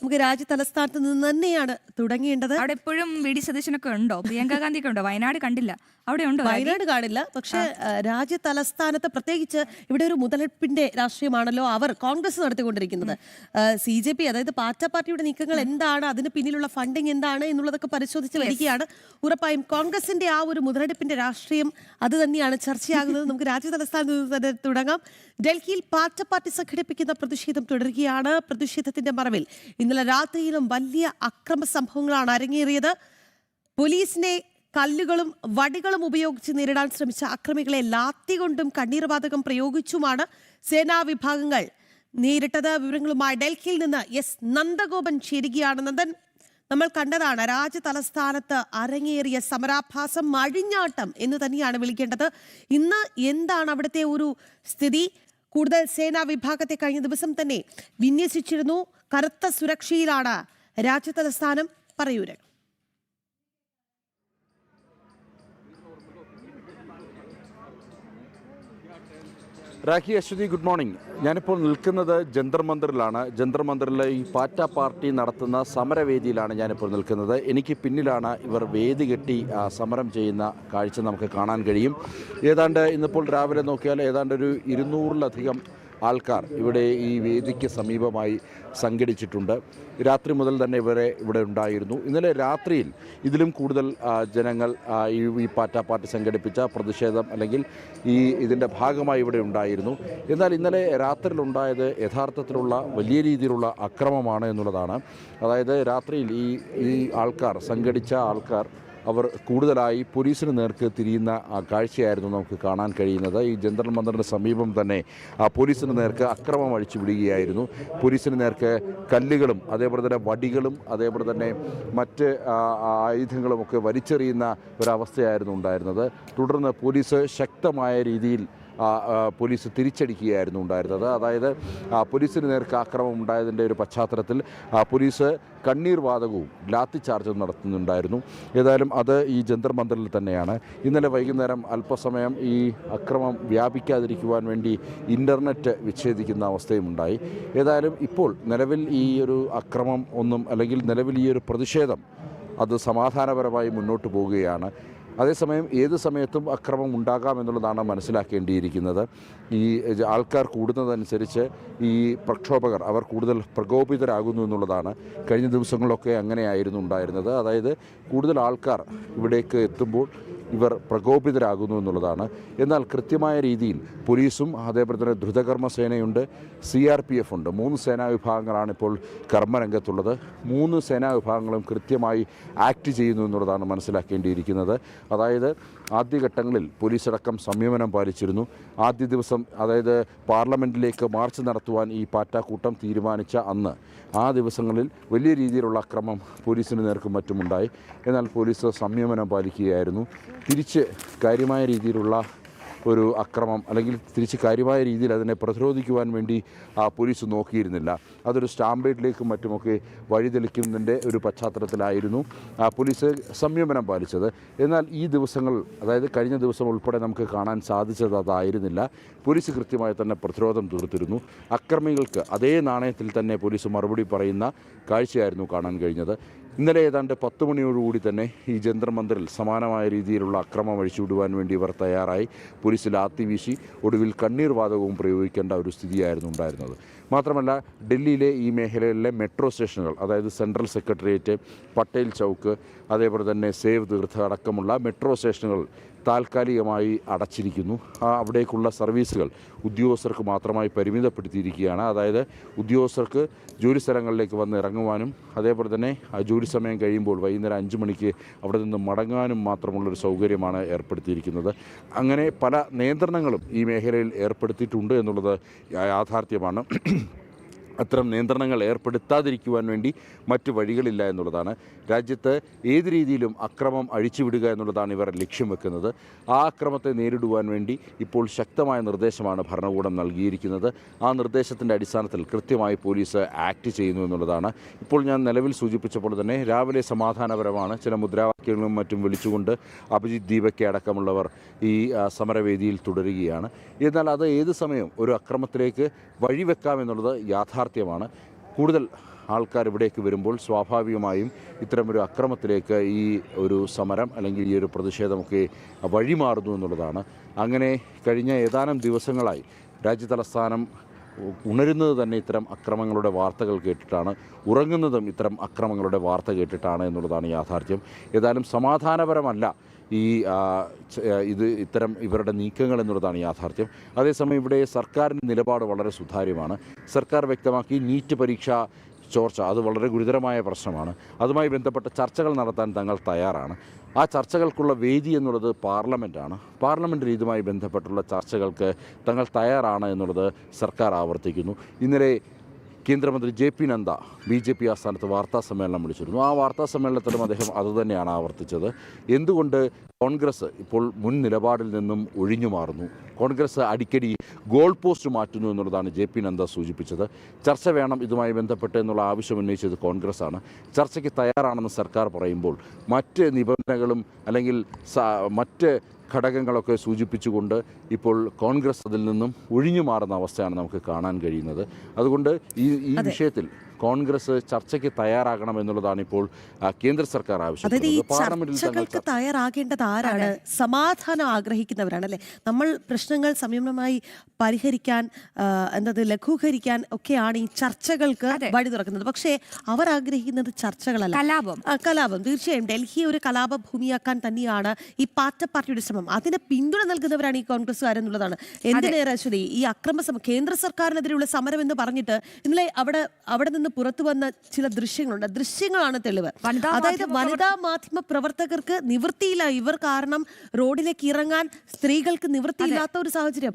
നമുക്ക് രാജ്യ തലസ്ഥാനത്ത് നിന്ന് തന്നെയാണ് തുടങ്ങേണ്ടത്. അവിടെ എപ്പോഴും വി ഡി സതീശനൊക്കെ ഉണ്ടോ? പ്രിയങ്ക ഗാന്ധിയൊക്കെ ഉണ്ടോ? വയനാട് കണ്ടില്ല. അവിടെ ഉണ്ടോ? വയനാട് കാണില്ല. പക്ഷേ രാജ്യ തലസ്ഥാനത്ത് പ്രത്യേകിച്ച് ഇവിടെ ഒരു മുതലെടുപ്പിന്റെ രാഷ്ട്രീയമാണല്ലോ കോൺഗ്രസ് നടത്തിക്കൊണ്ടിരിക്കുന്നത്. CJP അതായത് പാർട്ടി പാർട്ടിയുടെ നീക്കങ്ങൾ എന്താണ്, അതിന് പിന്നിലുള്ള ഫണ്ടിങ് എന്താണ് എന്നുള്ളതൊക്കെ പരിശോധിച്ച് വരികയാണ്. ഉറപ്പായും കോൺഗ്രസിന്റെ ആ ഒരു മുതലെടുപ്പിന്റെ രാഷ്ട്രീയം അത് തന്നെയാണ് ചർച്ചയാകുന്നത്. നമുക്ക് രാജ്യ തലസ്ഥാനത്ത് നിന്ന് തന്നെ തുടങ്ങാം. ഡൽഹിയിൽ പാർട്ടി സംഘടിപ്പിക്കുന്ന പ്രതിഷേധം തുടരുകയാണ്. പ്രതിഷേധത്തിന്റെ മറവിൽ ഇന്നലെ രാത്രിയിലും വലിയ അക്രമ സംഭവങ്ങളാണ് അരങ്ങേറിയത്. പോലീസിനെ കല്ലുകളും വടികളും ഉപയോഗിച്ച് നേരിടാൻ ശ്രമിച്ച അക്രമികളെ ലാത്തി കൊണ്ടും കണ്ണീർവാതകം പ്രയോഗിച്ചുമാണ് സേനാ വിഭാഗങ്ങൾ നേരിട്ടത്. വിവരങ്ങളുമായി ഡൽഹിയിൽ നിന്ന് നന്ദഗോപൻ ചേരുകയാണ്. നന്ദൻ, നമ്മൾ കണ്ടതാണ് രാജ്യ തലസ്ഥാനത്ത് അരങ്ങേറിയ സമരാഭാസം, അഴിഞ്ഞാട്ടം എന്ന് തന്നെയാണ് വിളിക്കേണ്ടത്. ഇന്ന് എന്താണ് അവിടുത്തെ ഒരു സ്ഥിതി? കൂടുതൽ സേനാ വിഭാഗത്തെ കഴിഞ്ഞ ദിവസം തന്നെ വിന്യസിച്ചിരുന്നു. കനത്ത സുരക്ഷയിലാണ് രാജ്യ തലസ്ഥാനം. പറയൂര്. Rakhi, Aswathy, good morning. ഞാനിപ്പോൾ നിൽക്കുന്നത് ജന്തർ മന്ദിറിലാണ്. ജന്തർ മന്ദിറിലെ ഈ പാർട്ടി നടത്തുന്ന സമരവേദിയിലാണ് ഞാനിപ്പോൾ നിൽക്കുന്നത്. എനിക്ക് പിന്നിലാണ് ഇവർ വേദി കെട്ടി സമരം ചെയ്യുന്ന കാഴ്ച നമുക്ക് കാണാൻ കഴിയും. ഏതാണ്ട് ഇന്നിപ്പോൾ രാവിലെ നോക്കിയാൽ ഏതാണ്ട് ഒരു 200-ലധികം ആൾക്കാർ ഇവിടെ ഈ വേദിക്ക് സമീപമായി സംഘടിച്ചിട്ടുണ്ട്. രാത്രി മുതൽ തന്നെ ഇവിടെ ഉണ്ടായിരുന്നു. ഇന്നലെ രാത്രിയിൽ ഇതിലും കൂടുതൽ ജനങ്ങൾ ഈ പാർട്ടി സംഘടിപ്പിച്ച പ്രതിഷേധം അല്ലെങ്കിൽ ഇതിൻ്റെ ഭാഗമായി ഇവിടെ ഉണ്ടായിരുന്നു. എന്നാൽ ഇന്നലെ രാത്രിയിലുണ്ടായത് യഥാർത്ഥത്തിലുള്ള വലിയ രീതിയിലുള്ള അക്രമമാണ് എന്നുള്ളതാണ്. അതായത് രാത്രിയിൽ ഈ സംഘടിച്ച ആൾക്കാർ അവർ കൂടുതലായി പോലീസിന് നേർക്ക് തിരിയുന്ന കാഴ്ചയായിരുന്നു നമുക്ക് കാണാൻ കഴിയുന്നത്. ഈ ജന്തർ മന്ദിറിന് സമീപം തന്നെ പോലീസിന് നേർക്ക് അക്രമം അഴിച്ചു വിടുകയായിരുന്നു. പോലീസിന് നേർക്ക് കല്ലുകളും അതേപോലെ തന്നെ വടികളും അതേപോലെ തന്നെ മറ്റ് ആയുധങ്ങളുമൊക്കെ വലിച്ചെറിയുന്ന ഒരവസ്ഥയായിരുന്നു ഉണ്ടായിരുന്നത്. തുടർന്ന് പോലീസ് ശക്തമായ രീതിയിൽ പോലീസ് തിരിച്ചടിക്കുകയായിരുന്നു ഉണ്ടായിരുന്നത്. അതായത് പോലീസിന് നേർക്ക് ആക്രമണം ഉണ്ടായതിൻ്റെ ഒരു പശ്ചാത്തലത്തിൽ പോലീസ് കണ്ണീർ വാതകവും ലാത്തി ചാർജും നടത്തുന്നുണ്ടായിരുന്നു. ഏതായാലും അത് ഈ ജന്തർ മന്ദിറിൽ തന്നെയാണ്. ഇന്നലെ വൈകുന്നേരം അല്പസമയം ഈ അക്രമം വ്യാപിക്കാതിരിക്കുവാൻ വേണ്ടി ഇൻ്റർനെറ്റ് വിച്ഛേദിക്കുന്ന അവസ്ഥയും ഉണ്ടായി. ഏതായാലും ഇപ്പോൾ നിലവിൽ ഈ ഒരു അക്രമം അല്ലെങ്കിൽ നിലവിൽ ഈ ഒരു പ്രതിഷേധം അത് സമാധാനപരമായി മുന്നോട്ട് പോവുകയാണ്. അതേസമയം ഏത് സമയത്തും അക്രമം ഉണ്ടാകാമെന്നുള്ളതാണ് മനസ്സിലാക്കേണ്ടിയിരിക്കുന്നത്. ഈ ആൾക്കാർ കൂടുന്നതനുസരിച്ച് ഈ പ്രക്ഷോഭകർ അവർ കൂടുതൽ പ്രകോപിതരാകുന്നു എന്നുള്ളതാണ്. കഴിഞ്ഞ ദിവസങ്ങളിലൊക്കെ അങ്ങനെയായിരുന്നു ഉണ്ടായിരുന്നത്. അതായത് കൂടുതൽ ആൾക്കാർ ഇവിടേക്ക് എത്തുമ്പോൾ ഇവർ പ്രകോപിതരാകുന്നു എന്നുള്ളതാണ്. എന്നാൽ കൃത്യമായ രീതിയിൽ പോലീസും അതേപോലെ തന്നെ ദ്രുതകർമ്മ സേനയുണ്ട്, CRPF ഉണ്ട്. 3 സേനാ വിഭാഗങ്ങളാണ് ഇപ്പോൾ കർമ്മരംഗത്തുള്ളത്. 3 സേനാ വിഭാഗങ്ങളും കൃത്യമായി ആക്ട് ചെയ്യുന്നു എന്നുള്ളതാണ് മനസ്സിലാക്കേണ്ടിയിരിക്കുന്നത്. അതായത് ആദ്യഘട്ടങ്ങളിൽ പോലീസടക്കം സംയമനം പാലിച്ചിരുന്നു. ആദ്യ ദിവസം അതായത് പാർലമെൻറ്റിലേക്ക് മാർച്ച് നടത്തുവാൻ ഈ പാറ്റാക്കൂട്ടം തീരുമാനിച്ച അന്ന് ആ ദിവസങ്ങളിൽ വലിയ രീതിയിലുള്ള അക്രമം പോലീസിന് നേർക്കും മറ്റുമുണ്ടായി. എന്നാൽ പോലീസ് സംയമനം പാലിക്കുകയായിരുന്നു. തിരിച്ച് കാര്യമായ രീതിയിലുള്ള ഒരു അക്രമം അല്ലെങ്കിൽ തിരിച്ച് കാര്യമായ രീതിയിൽ അതിനെ പ്രതിരോധിക്കുവാൻ വേണ്ടി പോലീസ് നോക്കിയിരുന്നില്ല. അതൊരു സ്റ്റാമ്പേഡിലേക്കും മറ്റുമൊക്കെ വഴിതെളിക്കുന്നതിൻ്റെ ഒരു പശ്ചാത്തലത്തിലായിരുന്നു പോലീസ് സംയമനം പാലിച്ചത്. എന്നാൽ ഈ ദിവസങ്ങൾ അതായത് കഴിഞ്ഞ ദിവസം ഉൾപ്പെടെ നമുക്ക് കാണാൻ സാധിച്ചത് അതായിരുന്നില്ല. പോലീസ് കൃത്യമായി തന്നെ പ്രതിരോധം തീർത്തിരുന്നു. അക്രമികൾക്ക് അതേ നാണയത്തിൽ തന്നെ പോലീസ് മറുപടി പറയുന്ന കാഴ്ചയായിരുന്നു കാണാൻ കഴിഞ്ഞത്. ഇന്നലെ ഏതാണ്ട് 10 മണിയോടുകൂടി തന്നെ ഈ ജന്തർ മന്ദിറിൽ സമാനമായ രീതിയിലുള്ള അക്രമം അഴിച്ചുവിടുവാൻ വേണ്ടി ഇവർ തയ്യാറായി. പോലീസ് ലാത്തി വീശി ഒടുവിൽ കണ്ണീർ വാതകവും പ്രയോഗിക്കേണ്ട ഒരു സ്ഥിതിയായിരുന്നു ഉണ്ടായിരുന്നത്. മാത്രമല്ല ഡൽഹിയിലെ ഈ മേഖലയിലെ മെട്രോ സ്റ്റേഷനുകൾ അതായത് സെൻട്രൽ സെക്രട്ടേറിയറ്റ്, പട്ടേൽ ചൗക്ക്, അതേപോലെ തന്നെ സേവ് തീർത്ത് അടക്കമുള്ള മെട്രോ സ്റ്റേഷനുകൾ താൽക്കാലികമായി അടച്ചിരിക്കുന്നു. അവിടേക്കുള്ള സർവീസുകൾ ഉദ്യോഗസ്ഥർക്ക് മാത്രമായി പരിമിതപ്പെടുത്തിയിരിക്കുകയാണ്. അതായത് ഉദ്യോഗസ്ഥർക്ക് ജോലി സ്ഥലങ്ങളിലേക്ക് വന്ന് ഇറങ്ങുവാനും അതേപോലെ തന്നെ ജോലി സമയം കഴിയുമ്പോൾ വൈകുന്നേരം 5 മണിക്ക് അവിടെ നിന്ന് മടങ്ങാനും മാത്രമുള്ളൊരു സൗകര്യമാണ് ഏർപ്പെടുത്തിയിരിക്കുന്നത്. അങ്ങനെ പല നിയന്ത്രണങ്ങളും ഈ മേഖലയിൽ ഏർപ്പെടുത്തിയിട്ടുണ്ട് എന്നുള്ളത് യാഥാർത്ഥ്യമാണ്. അത്തരം നിയന്ത്രണങ്ങൾ ഏർപ്പെടുത്താതിരിക്കുവാൻ വേണ്ടി മറ്റു വഴികളില്ല എന്നുള്ളതാണ്. രാജ്യത്ത് ഏത് രീതിയിലും അക്രമം അഴിച്ചുവിടുക എന്നുള്ളതാണ് ഇവർ ലക്ഷ്യം വെക്കുന്നത്. ആ അക്രമത്തെ നേരിടുവാൻ വേണ്ടി ഇപ്പോൾ ശക്തമായ നിർദ്ദേശമാണ് ഭരണകൂടം നൽകിയിരിക്കുന്നത്. ആ നിർദ്ദേശത്തിൻ്റെ അടിസ്ഥാനത്തിൽ കൃത്യമായി പോലീസ് ആക്ട് ചെയ്യുന്നു എന്നുള്ളതാണ്. ഇപ്പോൾ ഞാൻ നിലവിൽ സൂചിപ്പിച്ചപ്പോൾ തന്നെ രാവിലെ സമാധാനപരമാണ്. ചില മുദ്രാവാക്യങ്ങളും മറ്റും വിളിച്ചുകൊണ്ട് അഭിജിത്ത് ദീപക് അടക്കമുള്ളവർ ഈ സമരവേദിയിൽ തുടരുകയാണ്. എന്നാൽ അത് ഏത് സമയവും ഒരു അക്രമത്തിലേക്ക് വഴിവെക്കാമെന്നുള്ളത് യാഥാർത്ഥ്യമാണ്. കൂടുതൽ ആൾക്കാർ ഇവിടേക്ക് വരുമ്പോൾ സ്വാഭാവികമായും ഇത്തരമൊരു അക്രമത്തിലേക്ക് ഈ ഒരു സമരം അല്ലെങ്കിൽ ഈ ഒരു പ്രതിഷേധമൊക്കെ വഴിമാറുന്നു എന്നുള്ളതാണ്. അങ്ങനെ കഴിഞ്ഞ ഏതാനും ദിവസങ്ങളായി രാജ്യതലസ്ഥാനം ഉണരുന്നത് തന്നെ ഇത്തരം അക്രമങ്ങളുടെ വാർത്തകൾ കേട്ടിട്ടാണ്, ഉറങ്ങുന്നതും ഇത്തരം അക്രമങ്ങളുടെ വാർത്ത കേട്ടിട്ടാണ് എന്നുള്ളതാണ് യാഥാർത്ഥ്യം. ഏതായാലും സമാധാനപരമല്ല ഇവരുടെ നീക്കങ്ങൾ എന്നുള്ളതാണ് യാഥാർത്ഥ്യം. അതേസമയം ഇവിടെ സർക്കാരിൻ്റെ നിലപാട് വളരെ സുതാര്യമാണ്. സർക്കാർ വ്യക്തമാക്കി നീറ്റ് പരീക്ഷ ചോർച്ച അത് വളരെ ഗുരുതരമായ പ്രശ്നമാണ്. അതുമായി ബന്ധപ്പെട്ട ചർച്ചകൾ നടത്താൻ തങ്ങൾ തയ്യാറാണ്. ആ ചർച്ചകൾക്കുള്ള വേദി എന്നുള്ളത് പാർലമെൻറ്റാണ്. പാർലമെൻറ്റിൽ ഇതുമായി ബന്ധപ്പെട്ടുള്ള ചർച്ചകൾക്ക് തങ്ങൾ തയ്യാറാണ് എന്നുള്ളത് സർക്കാർ ആവർത്തിക്കുന്നു. ഇന്നലെ കേന്ദ്രമന്ത്രി JP നദ്ദ BJP ആസ്ഥാനത്ത് വാർത്താ സമ്മേളനം വിളിച്ചിരുന്നു. ആ വാർത്താ സമ്മേളനത്തിലും അദ്ദേഹം അതുതന്നെയാണ് ആവർത്തിച്ചത്. എന്തുകൊണ്ട് കോൺഗ്രസ് ഇപ്പോൾ മുൻ നിലപാടിൽ നിന്നും ഒഴിഞ്ഞു മാറുന്നു, കോൺഗ്രസ് അടിക്കടി ഗോൾ പോസ്റ്റ് മാറ്റുന്നു എന്നുള്ളതാണ് JP നദ്ദ സൂചിപ്പിച്ചത്. ചർച്ച വേണം ഇതുമായി ബന്ധപ്പെട്ട് എന്നുള്ള ആവശ്യം ഉന്നയിച്ചത് കോൺഗ്രസ്സാണ്. ചർച്ചയ്ക്ക് തയ്യാറാണെന്ന് സർക്കാർ പറയുമ്പോൾ മറ്റ് നിബന്ധനകളും അല്ലെങ്കിൽ മറ്റ് ഘടകങ്ങളൊക്കെ സൂചിപ്പിച്ചുകൊണ്ട് ഇപ്പോൾ കോൺഗ്രസ് അതിൽ നിന്നും ഒഴിഞ്ഞു മാറുന്ന അവസ്ഥയാണ് നമുക്ക് കാണാൻ കഴിയുന്നത്. അതുകൊണ്ട് ഈ വിഷയത്തിൽ കോൺഗ്രസ് ചർച്ചയ്ക്ക് തയ്യാറാകണം എന്നുള്ളതാണ് ഇപ്പോൾ കേന്ദ്ര സർക്കാർ ആവശ്യപ്പെടുന്നത്. ചർച്ചകൾക്ക് തയ്യാറാകേണ്ടത് ആരാണ്? സമാധാനം ആഗ്രഹിക്കുന്നവരാണ് അല്ലേ? നമ്മൾ പ്രശ്നങ്ങൾ സംയമനമായി പരിഹരിക്കാൻ ലഘൂകരിക്കാൻ ഒക്കെയാണ് ഈ ചർച്ചകൾക്ക് വഴി തുറക്കുന്നത്. പക്ഷേ അവർ ആഗ്രഹിക്കുന്നത് ചർച്ചകളല്ല, കലാപം. തീർച്ചയായും ഡൽഹി ഒരു കലാപ ഭൂമിയാക്കാൻ തന്നെയാണ് ഈ പാറ്റ പാർട്ടിയുടെ ശ്രമം. അതിന് പിന്തുണ നൽകുന്നവരാണ് ഈ കോൺഗ്രസ്സുകാരെന്നുള്ളതാണ്. എന്തിനേറെ അശ്വതി, ഈ കേന്ദ്ര സർക്കാരിനെതിരെയുള്ള സമരം എന്ന് പറഞ്ഞിട്ട് ഇന്നലെ അവിടെ നിന്ന് പുറത്തു വന്ന ചില ദൃശ്യങ്ങളാണ് തെളിവ്. അതായത് വനിതാ മാധ്യമ പ്രവർത്തകർക്ക് നിവൃത്തിയില്ല. ഇവർ കാരണം റോഡിലേക്ക് ഇറങ്ങാൻ സ്ത്രീകൾക്ക് നിവൃത്തിയില്ലാത്ത ഒരു സാഹചര്യം.